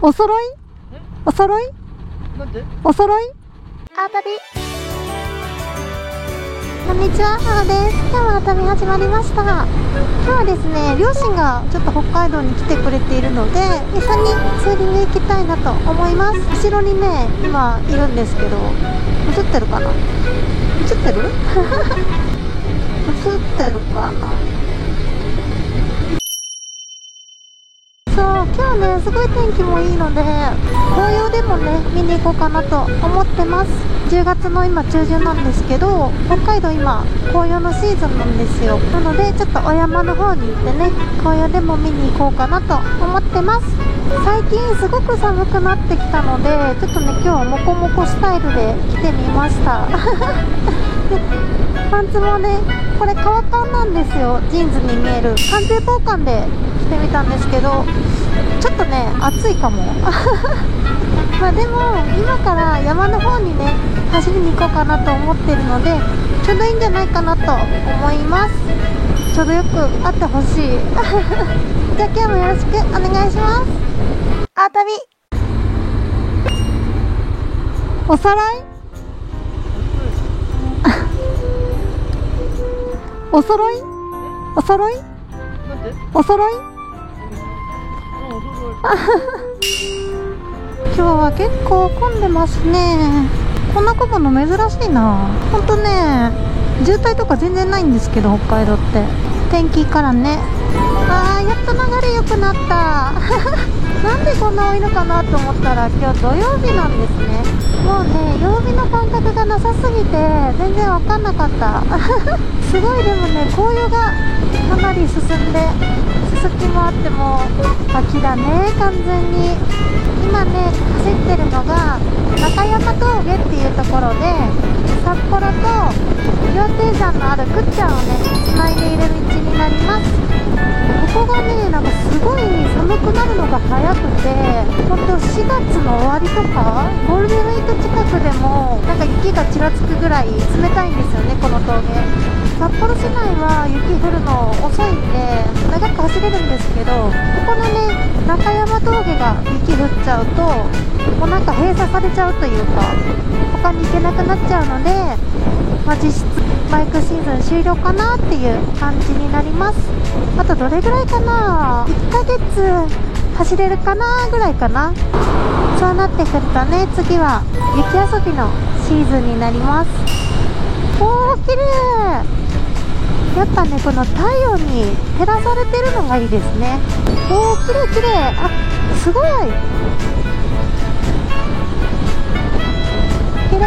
お揃いお揃いなんでお揃いアータビ。こんにちは、はです。今日は旅始まりました。今日はですね、両親がちょっと北海道に来てくれているので、一緒にツーリング行きたいなと思います。後ろにね、今いるんですけど、映ってるかな？映ってる？映ってるかな？そう、今日ね、すごい天気もいいので、紅葉でもね、見に行こうかなと思ってます。10月の今中旬なんですけど、北海道今、紅葉のシーズンなんですよ。なので、ちょっとお山の方に行ってね、紅葉でも見に行こうかなと思ってます。最近すごく寒くなってきたので、ちょっとね、今日はモコモコスタイルで着てみました。パンツもね、これ革パンなんですよ。ジーンズに見える。関税交換で着てみたんですけど、ちょっとね、暑いかも。まあでも、今から山の方にね、走りに行こうかなと思ってるので、ちょうどいいんじゃないかなと思います。ちょうどよく会ってほしい。じゃあ今日もよろしくお願いします。あーたび。おさらいお揃いお揃いなんでお揃い今日は結構混んでますね。こんな混むの珍しいな。ほんとね、渋滞とか全然ないんですけど、北海道って天気からね。やっと流れ良くなった。なんでこんな多いのかなと思ったら、今日土曜日なんですね。もうね、曜日の感覚がなさすぎて全然わかんなかった。すごい。でもね、紅葉がかなり進んで、すすきもあっても秋だね、完全に。今ね、走ってるのが中山峠っていうところで、札幌と羊蹄山のある倶知安をね、つないでいる道になります。ここがね、なんかすごい寒くなるのが早くて、ほんと4月の終わりとかゴールデンウィーク近くでもなんか雪がちらつくぐらい冷たいんですよね、この峠。札幌市内は雪降るの遅いんで長く走れるんですけど、ここのね、中山峠が雪降っちゃうともうなんか閉鎖されちゃうというか、他に行けなくなっちゃうので、実質バイクシーズン終了かなっていう感じになります。あとどれぐらいかな、1ヶ月走れるかなぐらいかな。そうなってくるとね、次は雪遊びのシーズンになります。おー、綺麗。やっぱね、この太陽に照らされてるのがいいですね。おー、綺麗綺麗。すごい綺麗。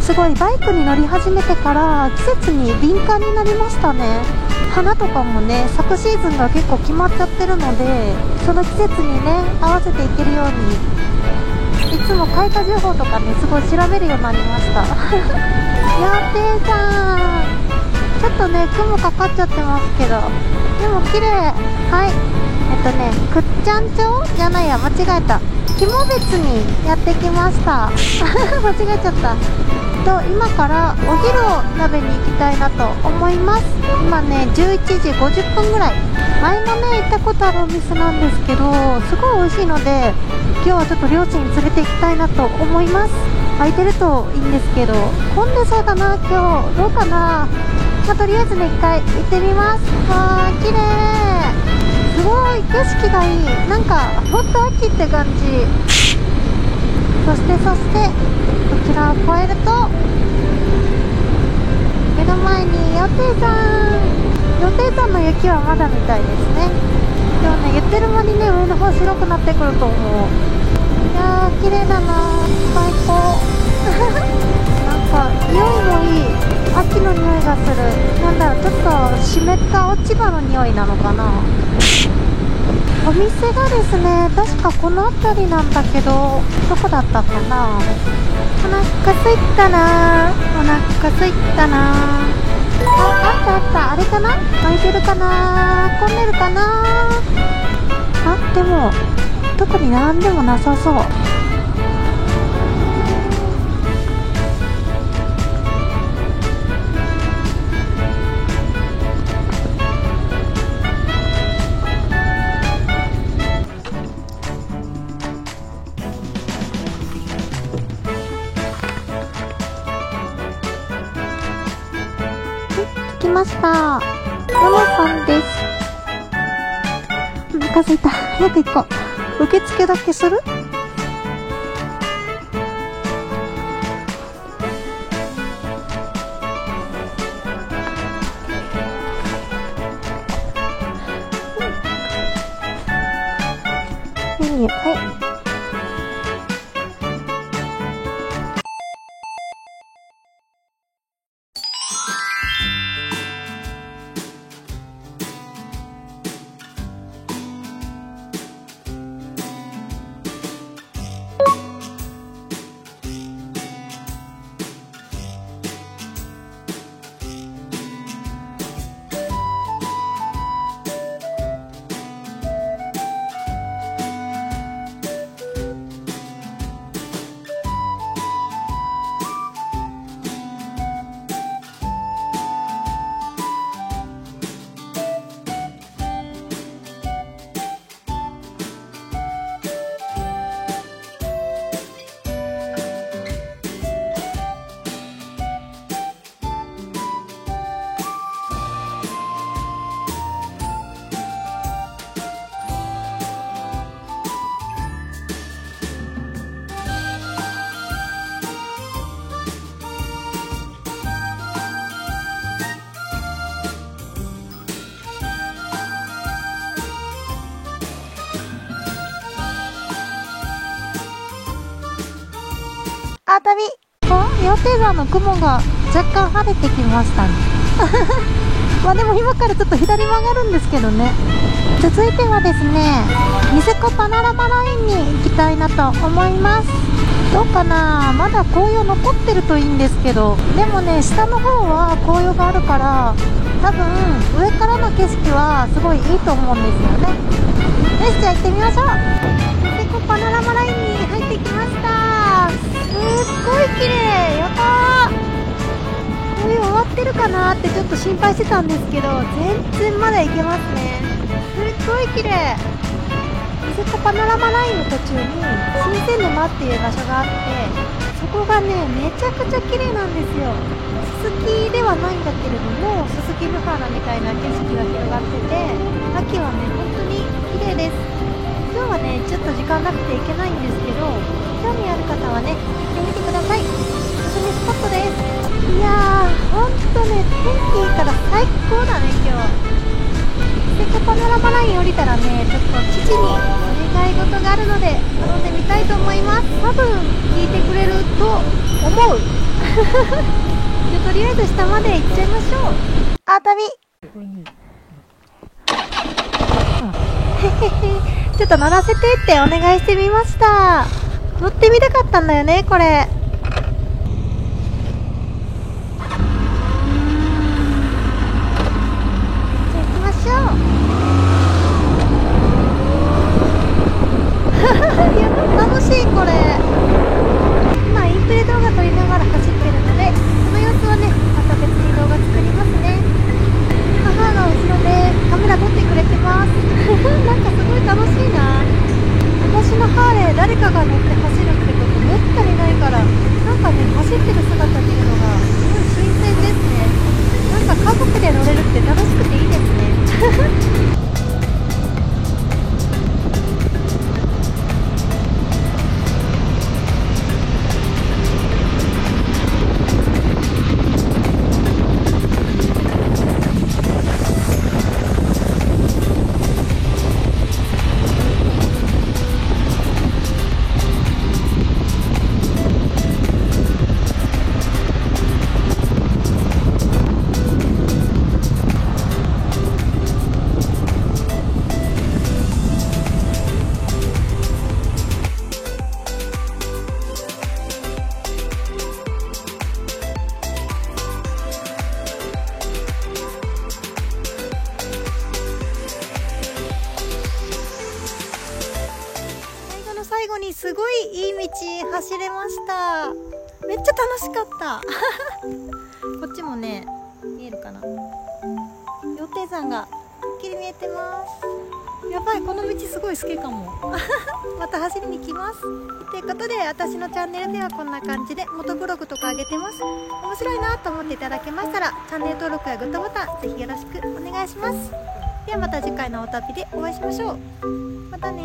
すごい、バイクに乗り始めてから季節に敏感になりましたね。花とかもね、咲くシーズンが結構決まっちゃってるので、その季節にね、合わせていけるように、いつも開花情報とかね、すごい調べるようになりました。やってーさん、ちょっとね、雲かかっちゃってますけど、でも綺麗。はい、倶知安町じゃないや、間違えた。肝別にやってきました。間違えちゃった。今からお昼を食べに行きたいなと思います。今ね、11時50分ぐらい。前もね、行ったことあるお店なんですけど、すごい美味しいので、今日はちょっと両親に連れて行きたいなと思います。空いてるといいんですけど、混んでそうだな、今日。どうかな。とりあえずね、一回行ってみます。綺麗。すごい景色がいい。なんかほんと秋って感じ。そしてこちらを越えると目の前に羊蹄山の雪はまだみたいですね。でもね、言ってる間にね、上の方白くなってくると思う。いやー、綺麗だな、最高。なんか匂いもいい。秋の匂いがする。なんだろう、ちょっと湿った落ち葉の匂いなのかな。お店がですね、確かこの辺りなんだけど、どこだったかな。お腹すいたな、お腹すいたな。あったあった、あれかな、空いてるかな、混んでるかな。でも特に並んでもなさそう。ました。ヨネさんです。お腹すいた。早く行こう。受付だけする？メニュー、はい。熱海、羊蹄山の雲が若干晴れてきましたね。まあでも今からちょっと左曲がるんですけどね。続いてはですね、ニセコパノラマラインに行きたいなと思います。どうかな、まだ紅葉残ってるといいんですけど、でもね、下の方は紅葉があるから、多分上からの景色はすごいいいと思うんですよね。よし、じゃあ行ってみましょう。ニセコパノラマラインに入ってきました。すっごい綺麗。やったー。紅葉終わってるかなってちょっと心配してたんですけど、全然まだ行けますね。すっごい綺麗。ニセコパノラマラインの途中に新鮮沼っていう場所があって、そこがね、めちゃくちゃ綺麗なんですよ。ススキではないんだけれども、ススキ野原みたいな景色が広がってて、秋はね、本当に綺麗です。今日はね、ちょっと時間なくて行けないんですけど、興味ある方はね、行ってみてください。おすすめスポットです。いやー、ほんとね、天気いいから最高だね、今日。ニセコパノラマライン降りたらね、ちょっと父にお願い事があるので、頼んでみたいと思います。多分、聞いてくれると思う。じゃ、とりあえず下まで行っちゃいましょう。熱海。ちょっと乗らせてってお願いしてみました。乗ってみたかったんだよね、これ。じゃあ行きましょう。やばい、楽しいこれ。今インプレ動画撮りながら走ってるので、その様子はね、また別に動画作りますね。母が後ろでカメラ撮ってくれてます。なんかすごい楽しいな。私のハーレー誰かが乗って走るってことめったにないから、なんかね、走ってる姿見るのがすごい新鮮ですね。なんか家族で乗れるって楽しくていいですね。最後にすごいいい道走れました。めっちゃ楽しかったこっちもね、見えるかな、羊蹄山がはっきり見えてます。やばい、この道すごい好きかもまた走りに来ます。ということで、私のチャンネルではこんな感じで元ブログとか上げてます。面白いなと思っていただけましたら、チャンネル登録やグッドボタンぜひよろしくお願いします。ではまた次回のお旅でお会いしましょう。またね。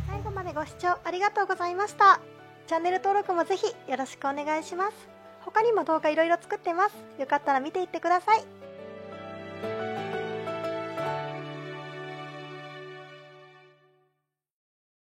最後までご視聴ありがとうございました。チャンネル登録もぜひよろしくお願いします。他にも動画いろいろ作ってます。よかったら見ていってください。